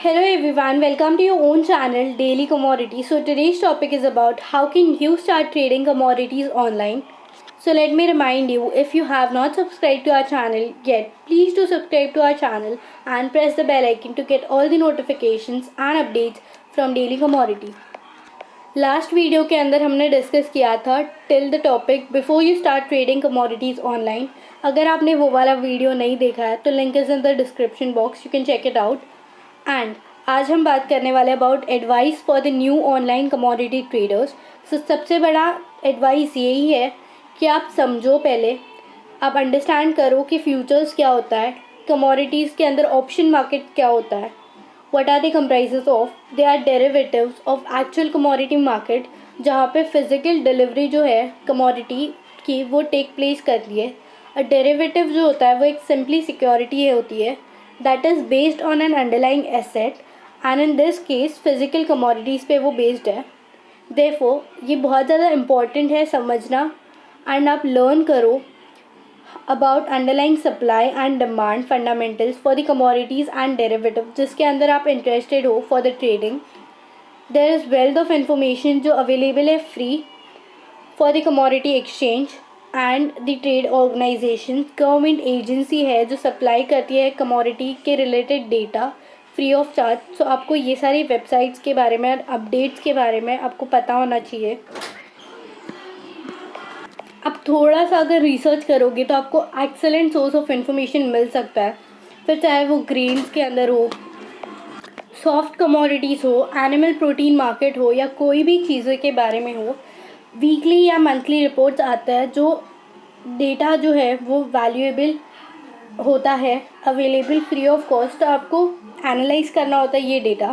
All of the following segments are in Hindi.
Hello everyone, welcome to your own channel Daily Commodities. So today's topic is about how can you start trading commodities online. So let me remind you, if you have not subscribed to our channel yet, please do subscribe to our channel and press the bell icon to get all the notifications and updates from Daily Commodity. Last video के अंदर हमने डिस्कस किया था till the topic before you start trading commodities online. अगर आपने वो वाला वीडियो नहीं देखा है तो link is in the description box, you can check it out. And आज हम बात करने वाले about advice for the new online commodity traders. So सबसे बड़ा एडवाइस यही है कि आप समझो, पहले आप अंडरस्टैंड करो कि फ्यूचर्स क्या होता है, कमोडिटीज़ के अंदर ऑप्शन मार्केट क्या होता है, what are they comprises of. they are derivatives of actual commodity market जहाँ पे फिजिकल डिलीवरी जो है कमोडिटी की वो टेक प्लेस करती है. अ डेरिवेटिव जो होता है वो एक सिंपली सिक्योरिटी होती है that is based on an underlying asset and in this case physical commodities पे वो बेस्ड है. देयरफॉर ये बहुत ज़्यादा इम्पॉर्टेंट है समझना एंड आप लर्न करो about underlying supply and demand fundamentals for the commodities and derivative जिसके अंदर आप इंटरेस्टेड हो for the trading. There is wealth of information जो अवेलेबल है free for the commodity exchange and the trade organisation. Government agency है जो सप्लाई करती है कमोडिटी के related data free of charge. So आपको ये सारी वेबसाइट्स के बारे में, अपडेट्स के बारे में आपको पता होना चाहिए. आप थोड़ा सा अगर रिसर्च करोगे तो आपको एक्सेलेंट सोर्स ऑफ इंफॉर्मेशन मिल सकता है. फिर चाहे वो ग्रेन्स के अंदर हो, सॉफ्ट कमोडिटीज़ हो, एनिमल प्रोटीन मार्केट हो या कोई भी चीज़ों के बारे में हो, वीकली या मंथली रिपोर्ट्स आता है जो डेटा जो है वो वैल्यूएबल होता है, अवेलेबल फ्री ऑफ कॉस्ट. आपको एनालाइज करना होता है ये डेटा,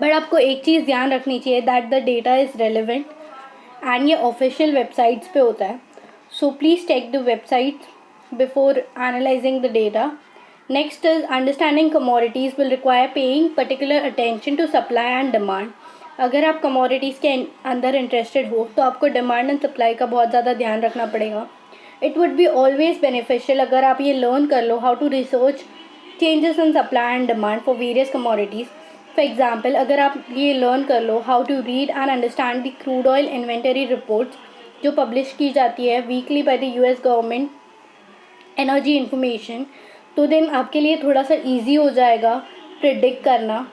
बट आपको एक चीज़ ध्यान रखनी चाहिए that the data is relevant and ये ऑफिशियल वेबसाइट्स पे होता है. So please check the website before analysing the data. Next is understanding commodities will require paying particular attention to supply and demand. अगर आप कमोडिटीज़ के अंदर इंटरेस्टेड हो तो आपको डिमांड एंड सप्लाई का बहुत ज़्यादा ध्यान रखना पड़ेगा. It would be always beneficial अगर आप ये लर्न कर लो how to research changes in supply and demand for various commodities. For example, अगर आप ये लर्न कर लो how to read and understand the crude oil inventory reports जो पब्लिश की जाती है weekly by the US government energy information, तो देन आपके लिए थोड़ा सा इजी हो जाएगा प्रिडिक्ट करना.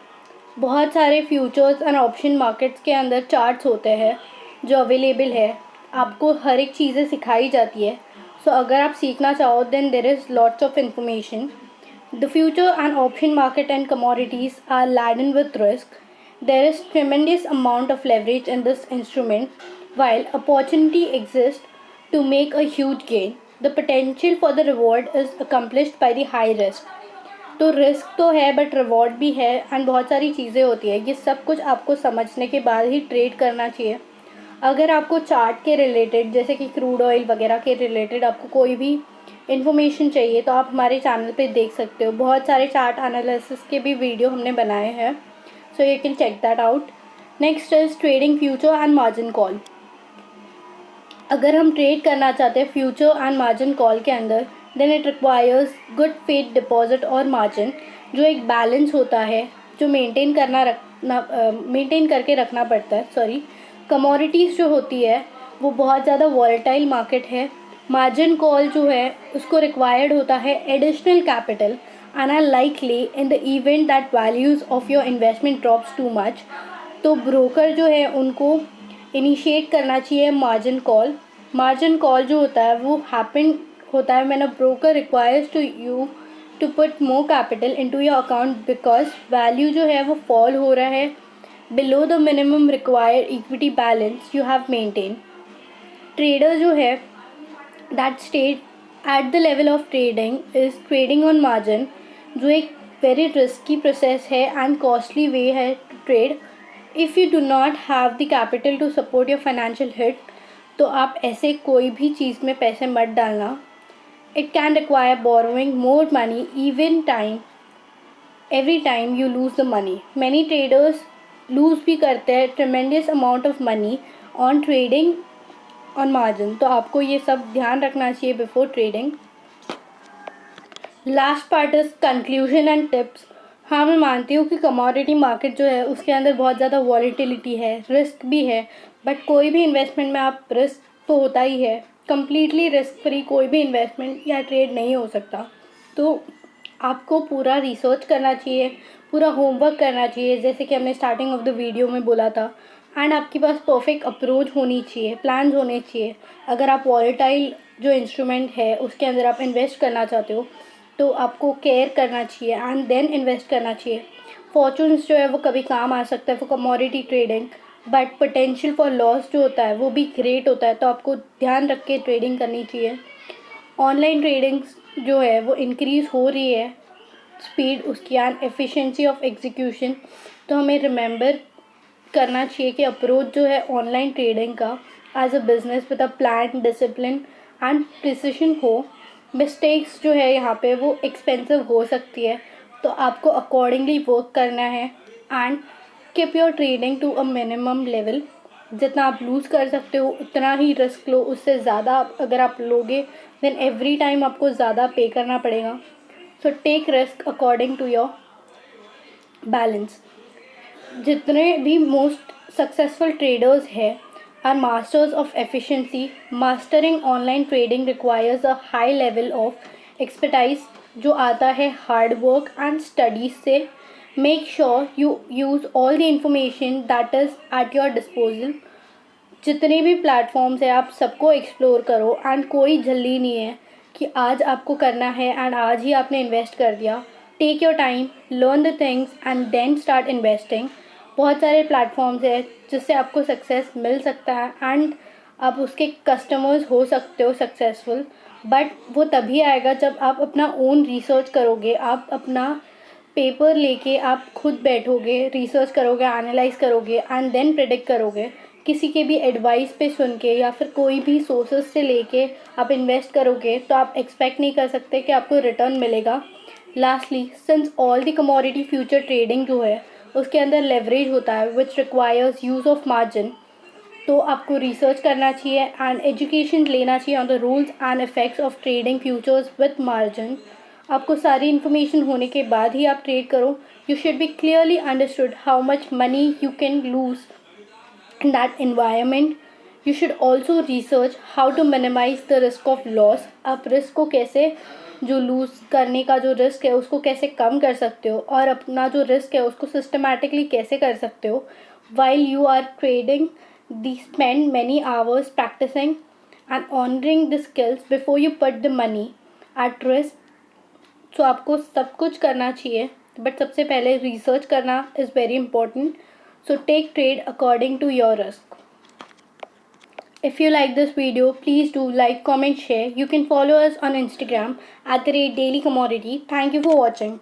बहुत सारे फ्यूचर्स एंड ऑप्शन मार्केट्स के अंदर चार्ट्स होते हैं जो अवेलेबल है, आपको हर एक चीज़ें सिखाई जाती है. सो अगर आप सीखना चाहो then there is lots of information. The future and option market and commodities are laden with risk. There is tremendous amount of leverage in this instrument, while opportunity exists to make a huge gain. The potential for the reward is accomplished by the high risk. तो रिस्क तो है बट रिवॉर्ड भी है एंड बहुत सारी चीज़ें होती है. ये सब कुछ आपको समझने के बाद ही ट्रेड करना चाहिए. अगर आपको चार्ट के रिलेटेड जैसे कि क्रूड ऑयल वगैरह के रिलेटेड आपको कोई भी इन्फॉर्मेशन चाहिए तो आप हमारे चैनल पे देख सकते हो. बहुत सारे चार्ट एनालिसिस के भी वीडियो हमने बनाए हैं, so you can check that out. Next is trading future and margin call. अगर हम ट्रेड करना चाहते हैं फ्यूचर एंड मार्जिन कॉल के अंदर then it requires good faith deposit और मार्जिन जो एक बैलेंस होता है जो मेंटेन करके रखना पड़ता है. कमोडिटीज़ जो होती है वो बहुत ज़्यादा वॉलेटाइल मार्केट है. मार्जिन कॉल जो है उसको रिक्वायर्ड होता है additional capital and are likely in the event that values of your investment drops too much. तो ब्रोकर जो है उनको इनिशिएट करना चाहिए मार्जिन कॉल. मार्जिन कॉल जो होता है वो हैपन होता है when a broker requires to you to put more capital into your account because value जो है वो फॉल हो रहा है below the minimum required equity balance you have maintain. Trader जो है that state at the level of trading is trading on margin जो एक वेरी रिस्की प्रोसेस है एंड कॉस्टली वे है to trade. If you do not have the capital to support your financial hit तो आप ऐसे कोई भी चीज़ में पैसे मत डालना. It can require borrowing more money even time every time you lose the money. Many traders lose भी करते हैं tremendous amount of money on trading on margin. तो आपको ये सब ध्यान रखना चाहिए before trading. Last part is conclusion and tips. हाँ, मैं मानती हूँ कि कमोडिटी मार्केट जो है उसके अंदर बहुत ज़्यादा वॉलेटिलिटी है, रिस्क भी है, बट कोई भी इन्वेस्टमेंट में आप रिस्क तो होता ही है। कंप्लीटली रिस्क फ्री कोई भी इन्वेस्टमेंट या ट्रेड नहीं हो सकता। तो आपको पूरा रिसर्च करना चाहिए, पूरा होमवर्क करना चाहिए, जैसे कि हमने स्टार्टिंग ऑफ द वीडियो में बोला था। एंड आपके पास परफेक्ट अप्रोच होनी चाहिए, प्लान्स होने चाहिए। अगर आप वॉलेटाइल जो इंस्ट्रूमेंट है उसके अंदर आप इन्वेस्ट करना चाहते हो तो आपको केयर करना चाहिए एंड देन इन्वेस्ट करना चाहिए। फॉर्चून्स जो है वो कभी काम आ सकता है for commodity trading, but potential for loss जो होता है वो भी ग्रेट होता है, तो आपको ध्यान रख के ट्रेडिंग करनी चाहिए। ऑनलाइन ट्रेडिंग जो है वो इंक्रीज़ हो रही है, स्पीड उसकी एंड एफिशिएंसी ऑफ एग्जीक्यूशन। तो हमें रिमेंबर करना चाहिए कि अप्रोच जो है ऑनलाइन ट्रेडिंग का as a business with a plan, discipline and precision हो। मिस्टेक्स जो है यहाँ पे वो एक्सपेंसिव हो सकती है, तो आपको अकॉर्डिंगली वर्क करना है and keep your trading to a minimum level. जितना आप लूज़ कर सकते हो उतना ही रिस्क लो, उससे ज़्यादा अगर आप लोगे देन एवरी टाइम आपको ज़्यादा पे करना पड़ेगा। So take risk according to your balance. जितने भी मोस्ट सक्सेसफुल ट्रेडर्स हैं are masters of efficiency. Mastering online trading requires a high level of expertise जो आता है हार्ड वर्क एंड स्टडीज से। Make sure you use all the information that is at your disposal. जितने भी प्लेटफॉर्म्स हैं आप सबको एक्सप्लोर करो एंड कोई जल्दी नहीं है कि आज आपको करना है एंड आज ही आपने इन्वेस्ट कर दिया। Take your time, learn the things and then start investing. बहुत सारे प्लेटफॉर्म्स हैं जिससे आपको सक्सेस मिल सकता है एंड आप उसके कस्टमर्स हो सकते हो सक्सेसफुल, बट वो तभी आएगा जब आप अपना ओन रिसर्च करोगे। आप अपना पेपर लेके आप खुद बैठोगे, रिसर्च करोगे, एनालाइज करोगे एंड देन प्रेडिक्ट करोगे। किसी के भी एडवाइस पे सुन के या फिर कोई भी सोर्सेस से लेके आप इन्वेस्ट करोगे तो आप एक्सपेक्ट नहीं कर सकते कि आपको रिटर्न मिलेगा। Lastly, since all the commodity future trading जो है उसके अंदर लेवरेज होता है which requires use of margin, तो आपको रिसर्च करना चाहिए एंड एजुकेशन लेना चाहिए on the rules and effects of trading futures with margin. आपको सारी इन्फॉर्मेशन होने के बाद ही आप ट्रेड करो। You should be clearly understood how much money you can lose in that environment. You should also research how to minimize the risk of loss. आप रिस्क को कैसे, जो लूज़ करने का जो रिस्क है उसको कैसे कम कर सकते हो और अपना जो रिस्क है उसको सिस्टमैटिकली कैसे कर सकते हो। while you are trading, spend many hours practicing and honoring the skills before you put the money at risk. सो आपको सब कुछ करना चाहिए, बट सबसे पहले रिसर्च करना is very important. So take trade according to your risk. If you like this video, please do like, comment, share. You can follow us on Instagram @dailycommodity. Thank you for watching.